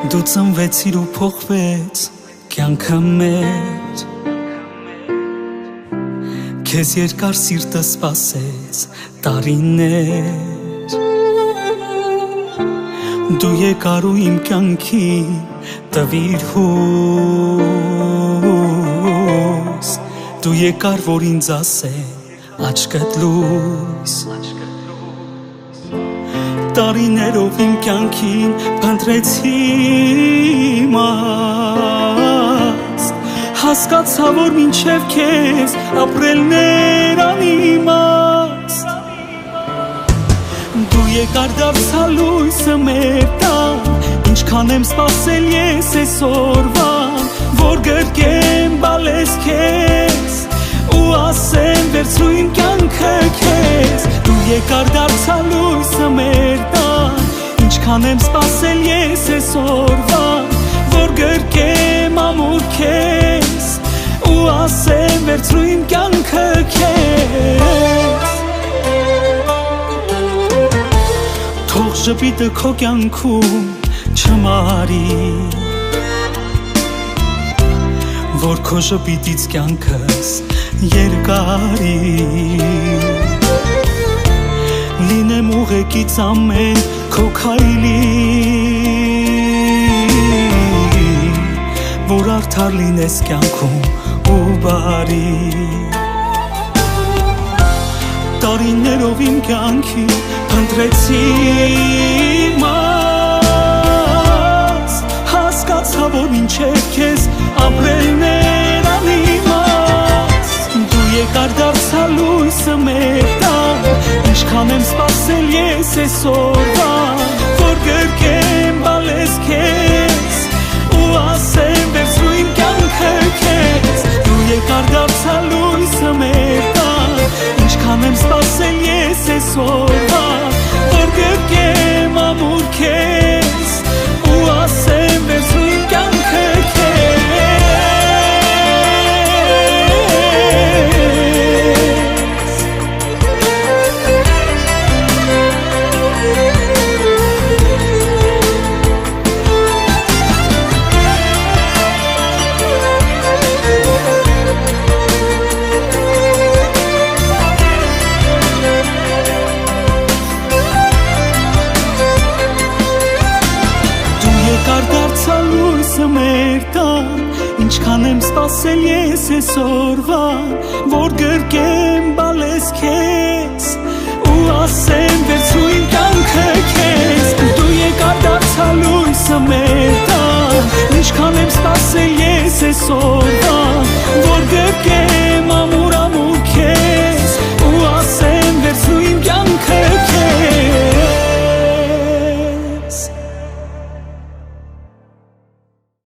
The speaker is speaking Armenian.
Դու ծնվեցիր ու փոխվեց կյանքը մեր Քեզ երկար սիրտը սպասեց տարիներ Դու եկար ու իմ կյանքին տվիր հույս Դու եկար որ ինձ ասեն աչքդ լույս Տարիներով իմ կյանքին փնտրեցի իմաստ Հասկացա որ մինչև քեզ ապրելներ անիմաստ Դու եկար դարձալ լույսը մեր տան Ինչքան եմ սպասել ես այսօրվան Որ գրկեմ բալես քեզ Ու ասեմ վերցրու իմ կյանքը քեզ Դու եկար դարձալ լույսը մեր տան Ինչքան եմ սպասել ես այսօրվան Որ գրկեմ ամուր քեզ Ու ասեմ վերցրու իմ կյանքը քեզ Թող ժպիտը քո կյանքում չմարի Որ քո ժպիտից կյանքս երկարի Լինեմ ուղեկից ամեն քո քայլի Որ արդար լինես կյանքում ու բարի Տարիներով իմ կյանքի փնտրեցի իմաստ Հասկացա որ մինչև քեզ ապրելներ անիմաստ Դու եկար դարձալ լույսը մեր տան Ինչքան եմ սպասել ես այսօրվան Որ գրկեմ բալես քեզ Ու ասեմ վերցրու իմ կյանքը քեզ Դու եկար դարձալ լույսը մեր տան Ինչքան եմ սպասել ես այսօրվան Որ գրկեմ ամուր քեզ Ու ասեմ վերցրու իմ կյանքը քեզ մեր տան Ինչքան եմ սպասել ես այսօրվան Որ գրկեմ բալես քեզ Ու ասեմ վերցրու իմ կյանքը քեզ Դու եկար դարձալ լույսը մեր տան Ինչքան եմ սպասել ես այսօրվան Որ գրկեմ